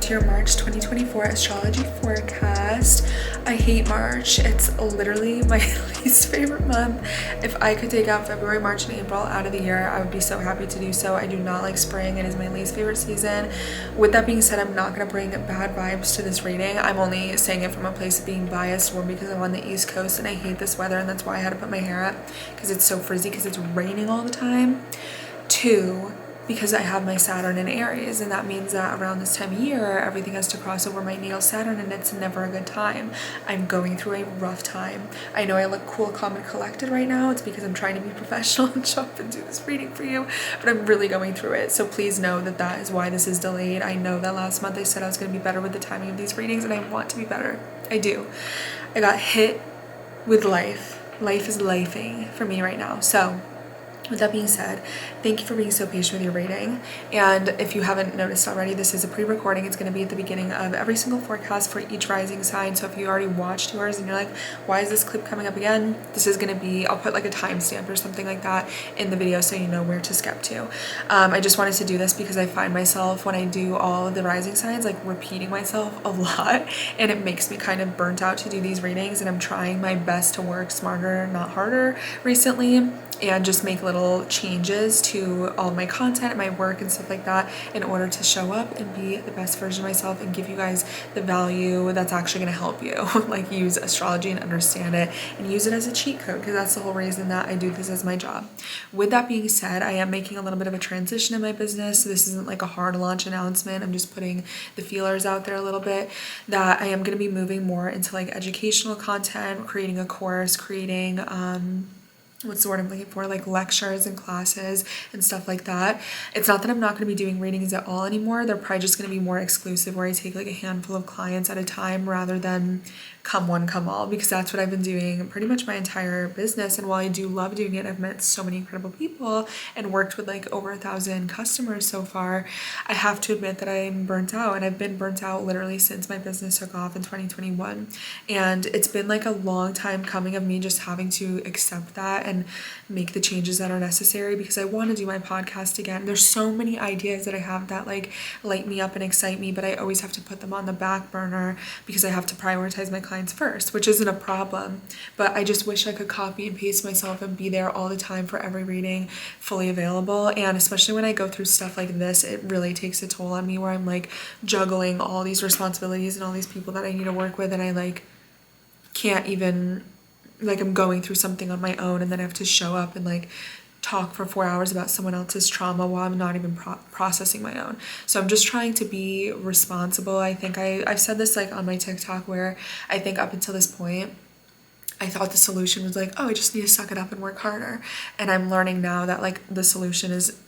to your March 2024 astrology forecast. I hate March. It's literally my least favorite month. If I could take out February, March, and April out of the year, I would be so happy to do so. I do not like spring. It is my least favorite season. With that being said, I'm not going to bring bad vibes to this reading. I'm only saying it from a place of being biased, one, because I'm on the East Coast and I hate this weather, and that's why I had to put my hair up, because it's so frizzy because it's raining all the time. Two, because I have my Saturn in Aries, and that means that around this time of year, everything has to cross over my natal Saturn, and it's never a good time. I'm going through a rough time. I know I look cool, calm, and collected right now. It's because I'm trying to be professional and show up and do this reading for you, but I'm really going through it. So please know that that is why this is delayed. I know that last month I said I was going to be better with the timing of these readings, and I want to be better. I do. I got hit with life. Life is lifing for me right now. So with that being said, thank you for being so patient with your reading. And if you haven't noticed already, this is a pre-recording. It's going to be at the beginning of every single forecast for each rising sign. So if you already watched yours and you're like, why is this clip coming up again? This is going to be, I'll put like a timestamp or something like that in the video so you know where to skip to. I just wanted to do this because I find myself when I do all of the rising signs like repeating myself a lot, and it makes me kind of burnt out to do these readings, and I'm trying my best to work smarter, not harder recently, and just make little changes to all my content and my work and stuff like that in order to show up and be the best version of myself and give you guys the value that's actually going to help you. Like, use astrology and understand it and use it as a cheat code, because that's the whole reason that I do this as my job. With that being said, I am making a little bit of a transition in my business. So this isn't like a hard launch announcement. I'm just putting the feelers out there a little bit, that I am going to be moving more into like educational content, creating a course, creating what's the word I'm looking for, like lectures and classes and stuff like that. It's not that I'm not going to be doing readings at all anymore. They're probably just going to be more exclusive, where I take like a handful of clients at a time rather than come one, come all, because that's what I've been doing pretty much my entire business. And while I do love doing it, I've met so many incredible people and worked with like over 1,000 customers so far, I have to admit that I'm burnt out, and I've been burnt out literally since my business took off in 2021. And it's been like a long time coming of me just having to accept that and make the changes that are necessary, because I want to do my podcast again. There's so many ideas that I have that like light me up and excite me, but I always have to put them on the back burner because I have to prioritize my clients first, which isn't a problem, but I just wish I could copy and paste myself and be there all the time for every reading, fully available. And especially when I go through stuff like this, it really takes a toll on me, where I'm like juggling all these responsibilities and all these people that I need to work with, and I like can't even, like, I'm going through something on my own, and then I have to show up and like talk for 4 hours about someone else's trauma while I'm not even processing my own. So I'm just trying to be responsible. I think I've said this like on my TikTok, where I think up until this point I thought the solution was like, oh, I just need to suck it up and work harder. And I'm learning now that like the solution is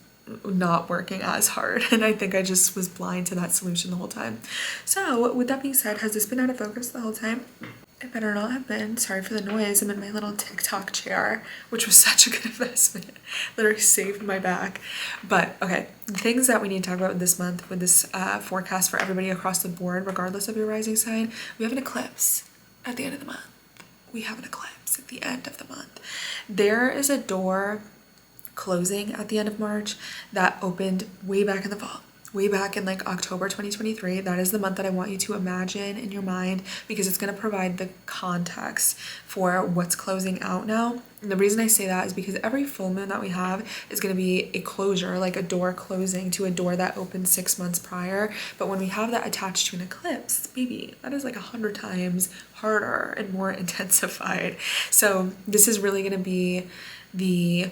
not working as hard, and I think I just was blind to that solution the whole time. So with that being said, has this been out of focus the whole time? It better not have been. Sorry for the noise. I'm in my little TikTok chair, which was such a good investment. Literally saved my back. But okay, the things that we need to talk about this month with this forecast for everybody across the board, regardless of your rising sign, we have an eclipse at the end of the month. We have an eclipse at the end of the month. There is a door closing at the end of March that opened way back in the fall. Way back in like October 2023. That is the month that I want you to imagine in your mind, because it's going to provide the context for what's closing out now. And the reason I say that is because every full moon that we have is going to be a closure, like a door closing to a door that opened 6 months prior. But when we have that attached to an eclipse, baby, that is like 100 times harder and more intensified. So this is really going to be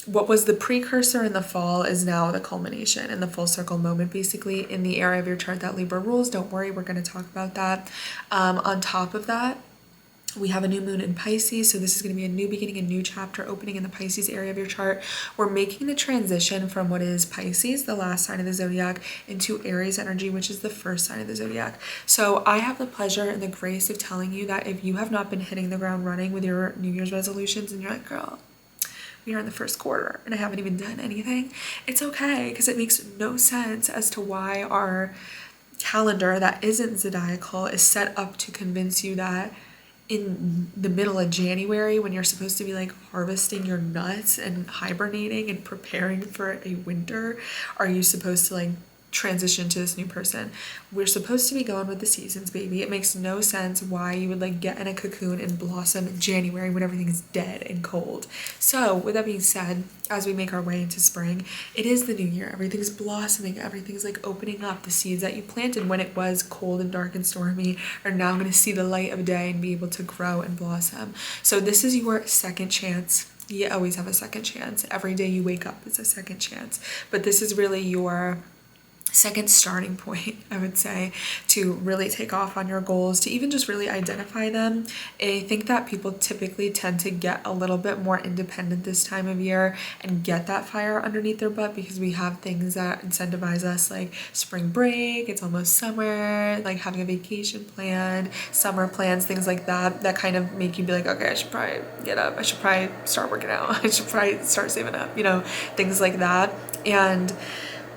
what was the precursor in the fall is now the culmination and the full circle moment, basically, in the area of your chart that Libra rules. Don't worry, we're going to talk about that. On top of that, we have a new moon in Pisces, so this is going to be a new beginning, a new chapter opening in the Pisces area of your chart. We're making the transition from what is Pisces, the last sign of the zodiac, into Aries energy, which is the first sign of the zodiac. So I have the pleasure and the grace of telling you that if you have not been hitting the ground running with your New Year's resolutions, and you're like, girl, we are in the first quarter and I haven't even done anything, it's okay, because it makes no sense as to why our calendar that isn't zodiacal is set up to convince you that in the middle of January, when you're supposed to be like harvesting your nuts and hibernating and preparing for a winter, are you supposed to like transition to this new person. We're supposed to be going with the seasons, baby. It makes no sense why you would like get in a cocoon and blossom in January when everything is dead and cold. So with that being said, as we make our way into spring, it is the new year. Everything's blossoming, everything's like opening up. The seeds that you planted when it was cold and dark and stormy are now going to see the light of day and be able to grow and blossom. So this is your second chance. You always have a second chance. Every day you wake up is a second chance, but this is really your second starting point, I would say, to really take off on your goals, to even just really identify them. I think that people typically tend to get a little bit more independent this time of year and get that fire underneath their butt because we have things that incentivize us, like spring break, it's almost summer, like having a vacation planned, summer plans, things like that, that kind of make you be like, okay, I should probably get up, I should probably start working out, I should probably start saving up, you know, things like that. And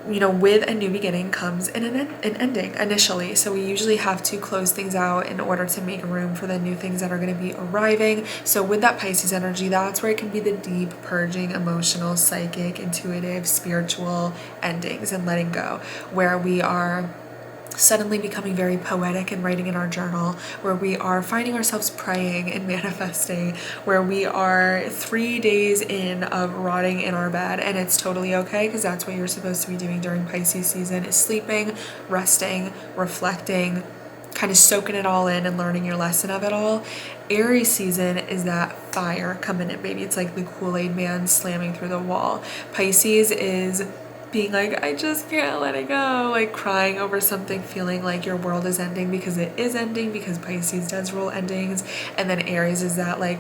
you know, with a new beginning comes an ending initially. So we usually have to close things out in order to make room for the new things that are going to be arriving. So with that Pisces energy, that's where it can be the deep, purging, emotional, psychic, intuitive, spiritual endings and letting go, where we are suddenly becoming very poetic and writing in our journal, where we are finding ourselves praying and manifesting, where we are 3 days in of rotting in our bed, and it's totally okay because that's what you're supposed to be doing during Pisces season, is sleeping, resting, reflecting, kind of soaking it all in and learning your lesson of it all. Aries season is that fire coming in, baby. It's like the Kool-Aid man slamming through the wall. Pisces is being like, I just can't let it go, like crying over something, feeling like your world is ending because it is ending, because Pisces does rule endings. And then Aries is that like,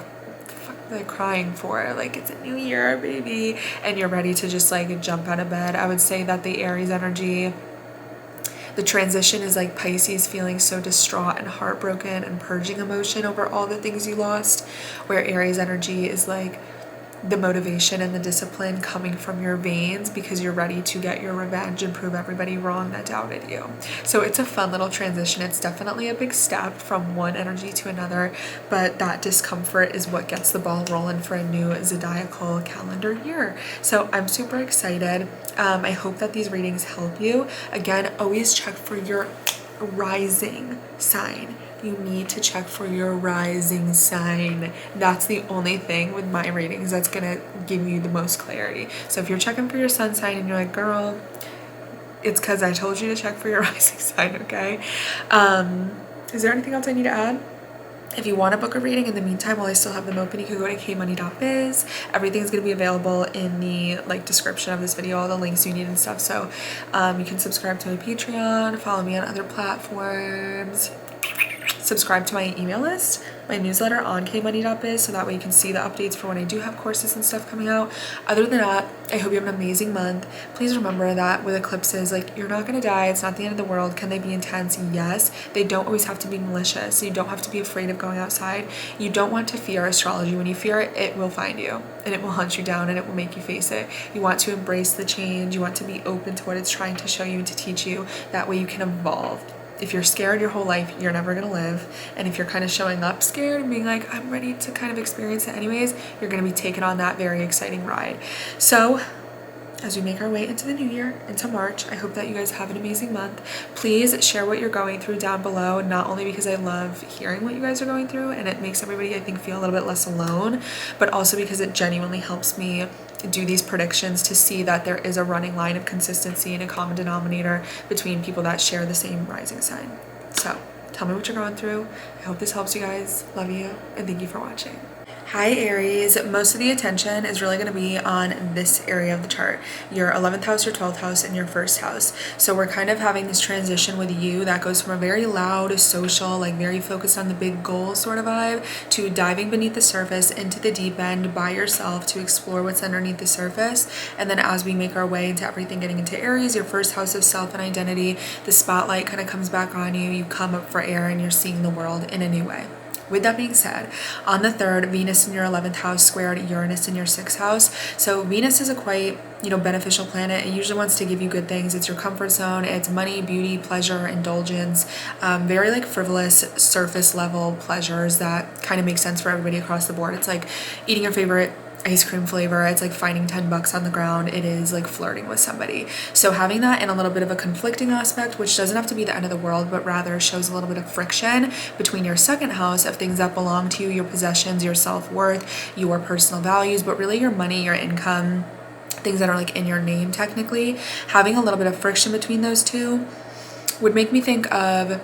like crying for, like it's a new year, baby, and you're ready to just like jump out of bed. I would say that the Aries energy, the transition is like Pisces feeling so distraught and heartbroken and purging emotion over all the things you lost, where Aries energy is like the motivation and the discipline coming from your veins because you're ready to get your revenge and prove everybody wrong that doubted you. So it's a fun little transition. It's definitely a big step from one energy to another, but that discomfort is what gets the ball rolling for a new zodiacal calendar year. So I'm super excited. I hope that these readings help you. Again, always check for your rising sign. You need to check for your rising sign. That's the only thing with my readings that's gonna give you the most clarity. So if you're checking for your sun sign and you're like, girl, it's because I told you to check for your rising sign, okay? Is there anything else I need to add? If you want to book a reading in the meantime, while I still have them open, you can go to KMONEY.biz. Everything's going to be available in the like description of this video, all the links you need and stuff. So you can subscribe to my Patreon, follow me on other platforms, subscribe to my email list, my newsletter on KMONEY.biz, so that way you can see the updates for when I do have courses and stuff coming out. Other than that, I hope you have an amazing month. Please remember that with eclipses, like, you're not gonna die. It's not the end of the world. Can they be intense? Yes. They don't always have to be malicious. You don't have to be afraid of going outside. You don't want to fear astrology. When you fear it, it will find you and it will hunt you down and it will make you face it. You want to embrace the change. You want to be open to what it's trying to show you and to teach you. That way you can evolve. If you're scared your whole life, you're never gonna live. And if you're kind of showing up scared and being like, I'm ready to kind of experience it anyways, you're gonna be taken on that very exciting ride. So as we make our way into the new year, into March, I hope that you guys have an amazing month. Please share what you're going through down below, not only because I love hearing what you guys are going through and it makes everybody, I think, feel a little bit less alone, but also because it genuinely helps me do these predictions to see that there is a running line of consistency and a common denominator between people that share the same rising sign. So tell me what you're going through. I hope this helps you guys. Love you, and thank you for watching. Hi Aries, most of the attention is really going to be on this area of the chart, your 11th house, your 12th house, and your first house. So we're kind of having this transition with you that goes from a very loud, social, like very focused on the big goal sort of vibe, to diving beneath the surface into the deep end by yourself to explore what's underneath the surface. And then as we make our way into everything getting into Aries, your first house of self and identity, the spotlight kind of comes back on you, you come up for air, and you're seeing the world in a new way. With that being said, on the 3rd, Venus in your 11th house squared Uranus in your 6th house. So Venus is a quite, beneficial planet. It usually wants to give you good things. It's your comfort zone. It's money, beauty, pleasure, indulgence, very like frivolous surface level pleasures that kind of make sense for everybody across the board. It's like eating your favorite ice cream flavor. It's like finding 10 bucks on the ground. It is like flirting with somebody. So having that in a little bit of a conflicting aspect, which doesn't have to be the end of the world, but rather shows a little bit of friction between your second house of things that belong to you, your possessions, your self-worth, your personal values, but really your money, your income, things that are like in your name technically. Having a little bit of friction between those two would make me think of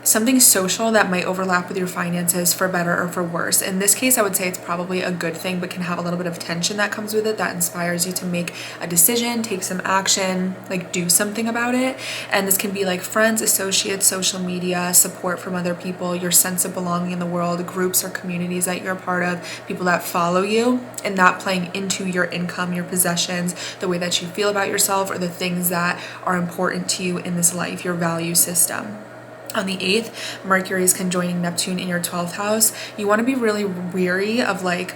something social that might overlap with your finances for better or for worse. In this case, I would say it's probably a good thing, but can have a little bit of tension that comes with it that inspires you to make a decision, take some action, like do something about it. And this can be like friends, associates, social media, support from other people, your sense of belonging in the world, groups or communities that you're a part of, people that follow you, and that playing into your income, your possessions, the way that you feel about yourself, or the things that are important to you in this life, your value system. On the 8th, Mercury is conjoining Neptune in your 12th house. You want to be really wary of like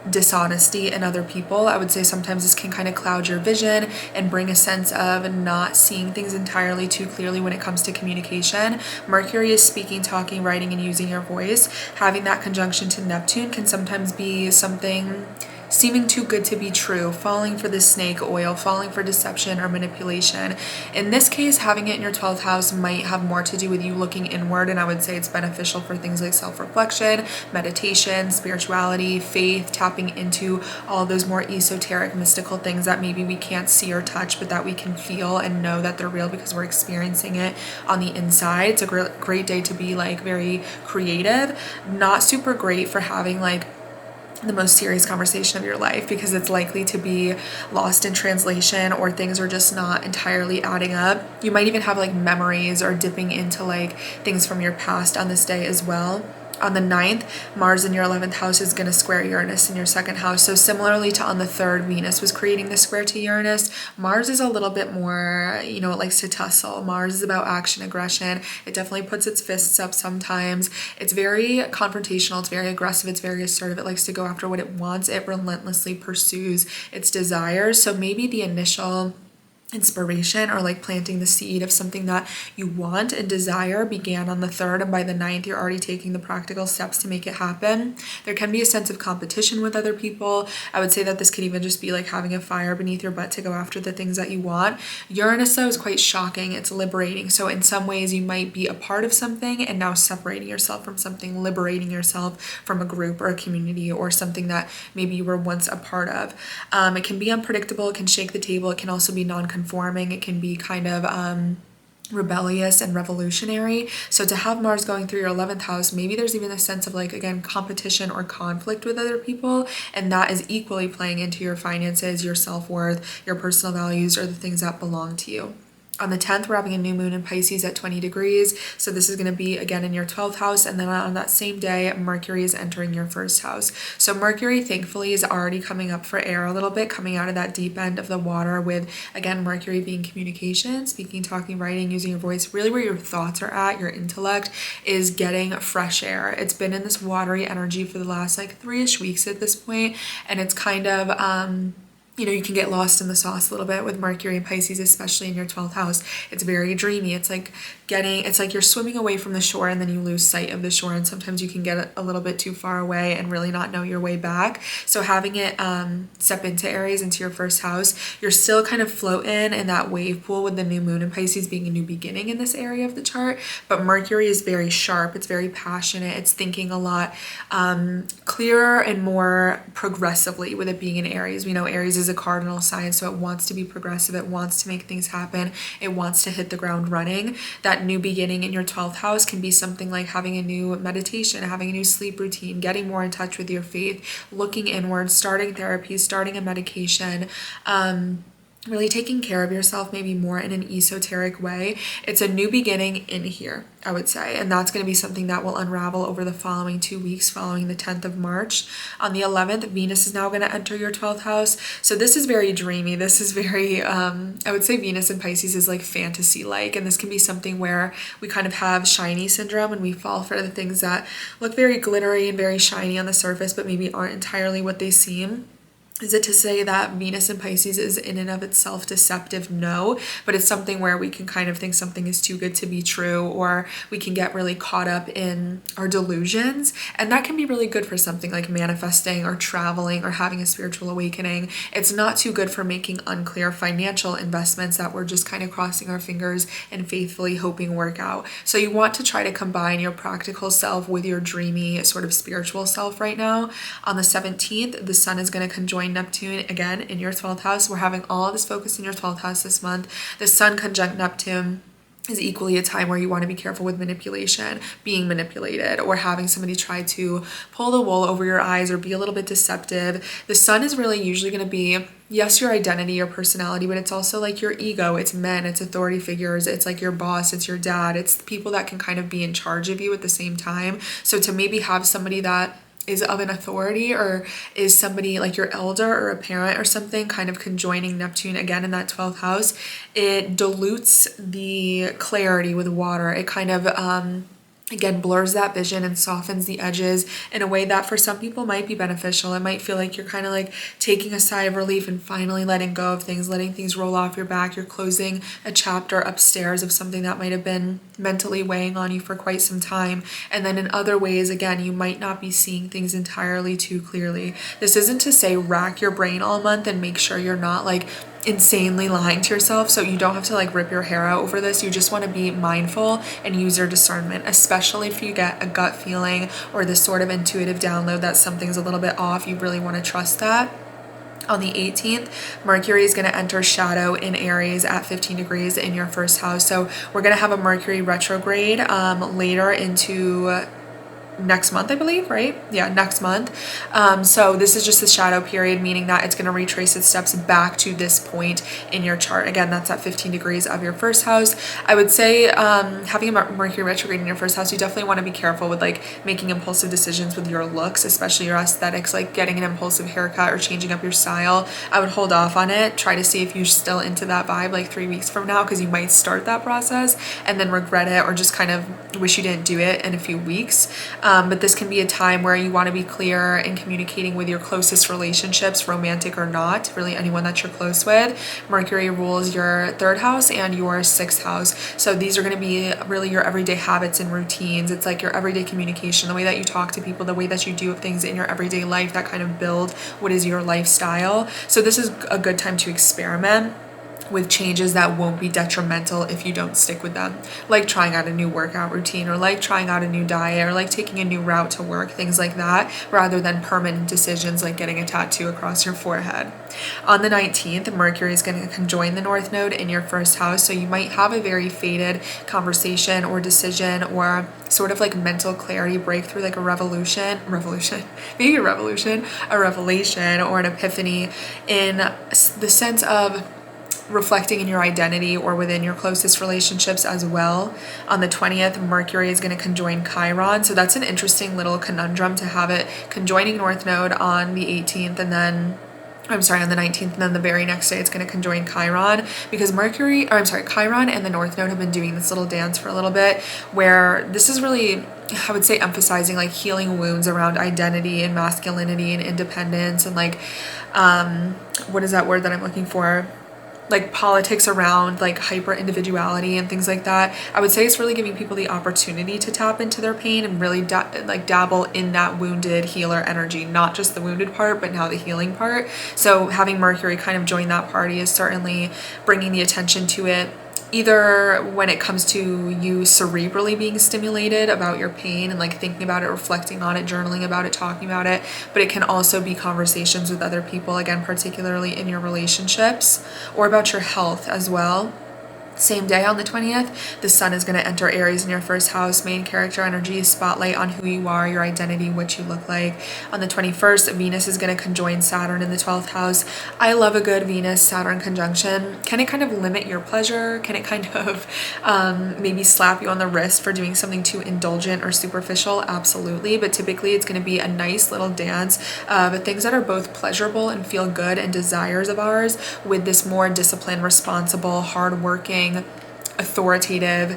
dishonesty in other people. I would say sometimes this can kind of cloud your vision and bring a sense of not seeing things entirely too clearly when it comes to communication. Mercury is speaking, talking, writing, and using your voice. Having that conjunction to Neptune can sometimes be something seeming too good to be true, falling for the snake oil, falling for deception or manipulation. In this case, having it in your 12th house might have more to do with you looking inward, and I would say it's beneficial for things like self-reflection, meditation, spirituality, faith, tapping into all those more esoteric, mystical things that maybe we can't see or touch, but that we can feel and know that they're real because we're experiencing it on the inside. It's a great day to be like very creative. Not super great for having like the most serious conversation of your life because it's likely to be lost in translation or things are just not entirely adding up. You might even have like memories or dipping into like things from your past on this day as well. On the 9th, Mars in your 11th house is going to square Uranus in your 2nd house. So similarly to on the 3rd, Venus was creating the square to Uranus. Mars is a little bit more, it likes to tussle. Mars is about action, aggression. It definitely puts its fists up sometimes. It's very confrontational. It's very aggressive. It's very assertive. It likes to go after what it wants. It relentlessly pursues its desires. So maybe the initial inspiration or like planting the seed of something that you want and desire began on the 3rd, and by the 9th you're already taking the practical steps to make it happen. There can be a sense of competition with other people. I would say that this could even just be like having a fire beneath your butt to go after the things that you want. Uranus though is quite shocking. It's liberating. So in some ways you might be a part of something and now separating yourself from something, liberating yourself from a group or a community or something that maybe you were once a part of. It can be unpredictable. It can shake the table. It can also be non-conforming. It can be kind of rebellious and revolutionary. So to have Mars going through your 11th house, maybe there's even a sense of like, again, competition or conflict with other people, and that is equally playing into your finances, your self-worth, your personal values, or the things that belong to you. On the 10th, we're having a new moon in Pisces at 20 degrees. So this is going to be again in your 12th house. And then on that same day, Mercury is entering your 1st house. So Mercury, thankfully, is already coming up for air a little bit, coming out of that deep end of the water with, again, Mercury being communication, speaking, talking, writing, using your voice. Really where your thoughts are at, your intellect is getting fresh air. It's been in this watery energy for the last like 3-ish weeks at this point. And it's kind of, you can get lost in the sauce a little bit with Mercury and Pisces, especially in your 12th house. It's very dreamy. It's like you're swimming away from the shore and then you lose sight of the shore. And sometimes you can get a little bit too far away and really not know your way back. So having it step into Aries, into your 1st house, you're still kind of floating in that wave pool with the new moon in Pisces being a new beginning in this area of the chart. But Mercury is very sharp. It's very passionate. It's thinking a lot clearer and more progressively with it being in Aries. We know Aries is a cardinal sign, so it wants to be progressive. It wants to make things happen. It wants to hit the ground running. That new beginning in your 12th house can be something like having a new meditation, having a new sleep routine, getting more in touch with your faith, looking inward, starting therapy, starting a medication, really taking care of yourself maybe more in an esoteric way. It's a new beginning in here, I would say, and that's going to be something that will unravel over the following 2 weeks following the 10th of March. On the 11th, Venus is now going to enter your 12th house. So this is very dreamy. This is very, I would say Venus in Pisces is like fantasy-like, and this can be something where we kind of have shiny syndrome and we fall for the things that look very glittery and very shiny on the surface, but maybe aren't entirely what they seem. Is it to say that Venus in Pisces is in and of itself deceptive? No, but it's something where we can kind of think something is too good to be true, or we can get really caught up in our delusions. And that can be really good for something like manifesting or traveling or having a spiritual awakening. It's not too good for making unclear financial investments that we're just kind of crossing our fingers and faithfully hoping work out. So you want to try to combine your practical self with your dreamy sort of spiritual self right now. On the 17th, the sun is going to conjoin Neptune again in your 12th house. We're having all this focus in your 12th house this month. The sun conjunct Neptune is equally a time where you want to be careful with manipulation, being manipulated, or having somebody try to pull the wool over your eyes or be a little bit deceptive. The sun is really usually going to be, yes, your identity, your personality, but it's also like your ego. It's men, it's authority figures, it's like your boss, it's your dad, it's the people that can kind of be in charge of you at the same time. So to maybe have somebody that is of an authority, or is somebody like your elder or a parent or something kind of conjoining Neptune again in that 12th house, it dilutes the clarity with water. It kind of again blurs that vision and softens the edges in a way that for some people might be beneficial. It might feel like you're kind of like taking a sigh of relief and finally letting go of things, letting things roll off your back. You're closing a chapter upstairs of something that might have been mentally weighing on you for quite some time. And then in other ways, again, you might not be seeing things entirely too clearly. This isn't to say rack your brain all month and make sure you're not like insanely lying to yourself. So you don't have to like rip your hair out over this. You just want to be mindful and use your discernment, especially if you get a gut feeling or this sort of intuitive download that something's a little bit off. You really want to trust that. On the 18th, Mercury is going to enter shadow in Aries at 15 degrees in your first house. So we're going to have a Mercury retrograde later into next month, I believe, right? Yeah, next month. So this is just the shadow period, meaning that it's going to retrace its steps back to this point in your chart. Again, that's at 15 degrees of your first house. I would say having a Mercury retrograde in your first house, you definitely want to be careful with like making impulsive decisions with your looks, especially your aesthetics, like getting an impulsive haircut or changing up your style. I would hold off on it. Try to see if you're still into that vibe like 3 weeks from now, because you might start that process and then regret it or just kind of wish you didn't do it in a few weeks. But this can be a time where you want to be clear in communicating with your closest relationships, romantic or not, really anyone that you're close with. Mercury rules your 3rd house and your 6th house. So these are going to be really your everyday habits and routines. It's like your everyday communication, the way that you talk to people, the way that you do things in your everyday life that kind of build what is your lifestyle. So this is a good time to experiment with changes that won't be detrimental if you don't stick with them, like trying out a new workout routine, or like trying out a new diet, or like taking a new route to work, things like that, rather than permanent decisions like getting a tattoo across your forehead. On the 19th, Mercury is going to conjoin the North Node in your first house, so you might have a very fated conversation or decision or sort of like mental clarity breakthrough, like a revelation, maybe a revelation, a revelation or an epiphany, in the sense of reflecting in your identity or within your closest relationships as well. On the 20th, Mercury is going to conjoin Chiron. So that's an interesting little conundrum to have it conjoining North Node on the 18th and then on the 19th, and then the very next day it's going to conjoin Chiron, because Chiron and the North Node have been doing this little dance for a little bit, where this is really, I would say, emphasizing like healing wounds around identity and masculinity and independence and like, what is that word that I'm looking for? Like politics around like hyper individuality and things like that. I would say it's really giving people the opportunity to tap into their pain and really dabble in that wounded healer energy, not just the wounded part, but now the healing part. So having Mercury kind of join that party is certainly bringing the attention to it, either when it comes to you cerebrally being stimulated about your pain and like thinking about it, reflecting on it, journaling about it, talking about it, but it can also be conversations with other people, again, particularly in your relationships, or about your health as well. Same day on the 20th, the sun is going to enter Aries in your first house, main character energy, spotlight on who you are, your identity, what you look like. On the 21st, Venus is going to conjoin Saturn in the 12th house. I love a good Venus-Saturn conjunction. Can it kind of limit your pleasure? Can it kind of maybe slap you on the wrist for doing something too indulgent or superficial? Absolutely. But typically it's going to be a nice little dance of things that are both pleasurable and feel good and desires of ours, with this more disciplined, responsible, hardworking, authoritative,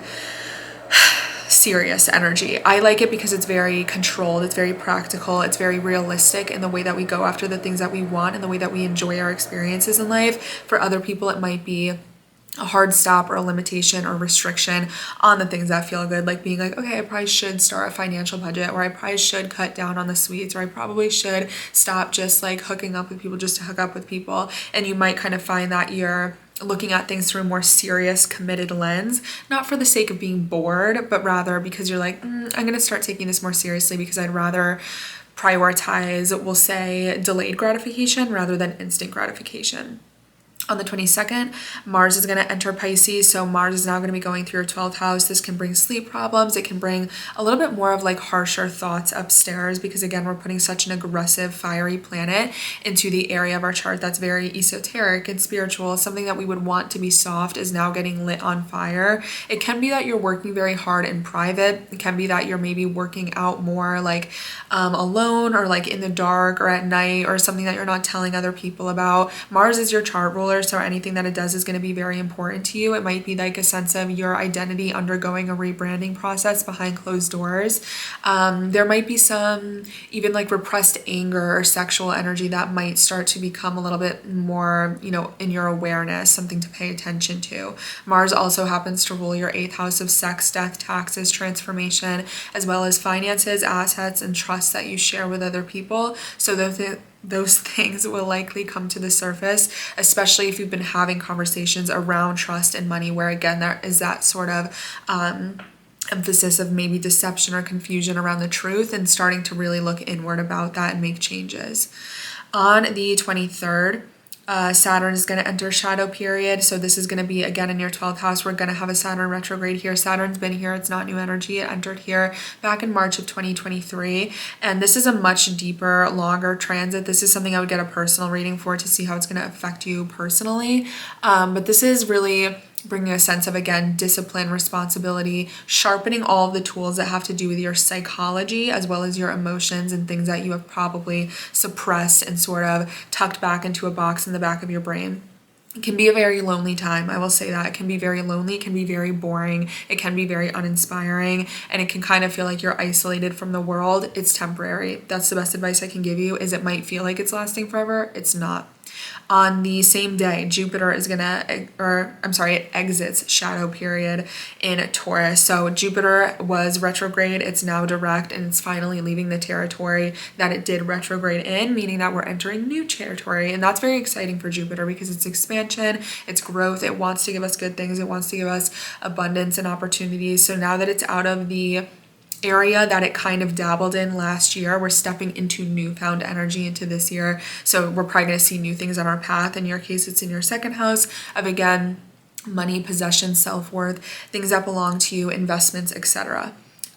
serious energy. I like it because it's very controlled, it's very practical, it's very realistic in the way that we go after the things that we want and the way that we enjoy our experiences in life. For other people, it might be a hard stop or a limitation or restriction on the things that feel good, like being like, okay, I probably should start a financial budget, or I probably should cut down on the sweets, or I probably should stop just like hooking up with people just to hook up with people. And you might kind of find that you're looking at things through a more serious, committed lens, not for the sake of being bored, but rather because you're like, I'm gonna start taking this more seriously because I'd rather prioritize, we'll say, delayed gratification rather than instant gratification. On the 22nd, Mars is going to enter Pisces. So Mars is now going to be going through your 12th house. This can bring sleep problems. It can bring a little bit more of like harsher thoughts upstairs, because again, we're putting such an aggressive, fiery planet into the area of our chart that's very esoteric and spiritual. Something that we would want to be soft is now getting lit on fire. It can be that you're working very hard in private. It can be that you're maybe working out more like alone, or like in the dark, or at night, or something that you're not telling other people about. Mars is your chart ruler, so anything that it does is going to be very important to you. It might be like a sense of your identity undergoing a rebranding process behind closed doors. There might be some even like repressed anger or sexual energy that might start to become a little bit more, in your awareness, something to pay attention to. Mars also happens to rule your 8th house of sex, death, taxes, transformation, as well as finances, assets, and trust that you share with other people. So those things will likely come to the surface, especially if you've been having conversations around trust and money, where again, there is that sort of emphasis of maybe deception or confusion around the truth, and starting to really look inward about that and make changes. On the 23rd, Saturn is going to enter shadow period. So this is going to be again in your 12th house. We're going to have a Saturn retrograde here. Saturn's been here. It's not new energy. It entered here back in March of 2023. And this is a much deeper, longer transit. This is something I would get a personal reading for to see how it's going to affect you personally. But this is really bringing a sense of, again, discipline, responsibility, sharpening all of the tools that have to do with your psychology, as well as your emotions and things that you have probably suppressed and sort of tucked back into a box in the back of your brain. It can be a very lonely time. I will say that. It can be very lonely. It can be very boring. It can be very uninspiring. And it can kind of feel like you're isolated from the world. It's temporary. That's the best advice I can give you, is it might feel like it's lasting forever. It's not. On the same day, Jupiter is it exits shadow period in Taurus. So Jupiter was retrograde, it's now direct, and it's finally leaving the territory that it did retrograde in, meaning that we're entering new territory. And that's very exciting for Jupiter, because it's expansion, it's growth, it wants to give us good things, it wants to give us abundance and opportunities. So now that it's out of the area that it kind of dabbled in last year, we're stepping into newfound energy into this year. So we're probably going to see new things on our path. In your case, it's in your 2nd house of, again, money, possession, self-worth, things that belong to you, investments, etc.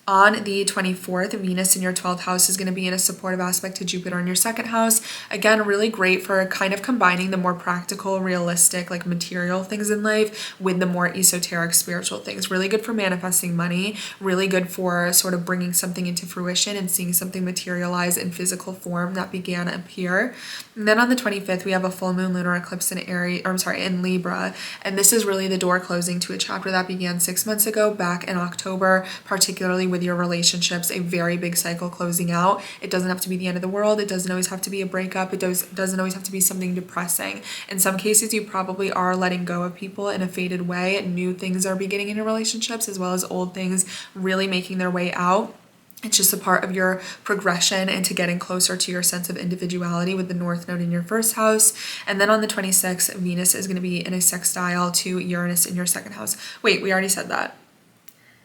On the 24th, Venus in your 12th house is going to be in a supportive aspect to Jupiter in your 2nd house. Again, really great for kind of combining the more practical, realistic, like material things in life with the more esoteric, spiritual things. Really good for manifesting money. Really good for sort of bringing something into fruition and seeing something materialize in physical form that began up here. And then on the 25th, we have a full moon lunar eclipse in in Libra. And this is really the door closing to a chapter that began 6 months ago, back in October, particularly with your relationships, a very big cycle closing out. It doesn't have to be the end of the world. It doesn't always have to be a breakup. It doesn't always have to be something depressing. In some cases, you probably are letting go of people in a faded way. New things are beginning in your relationships, as well as old things really making their way out. It's just a part of your progression into getting closer to your sense of individuality with the North Node in your 1st house. And then on the 26th, Venus is going to be in a sextile to Uranus in your 2nd house. Wait, we already said that.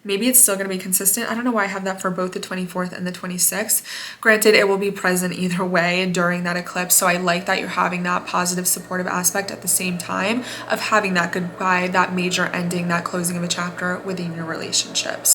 Maybe it's still going to be consistent. I don't know why I have that for both the 24th and the 26th. Granted, it will be present either way during that eclipse. So I like that you're having that positive, supportive aspect at the same time of having that goodbye, that major ending, that closing of a chapter within your relationships.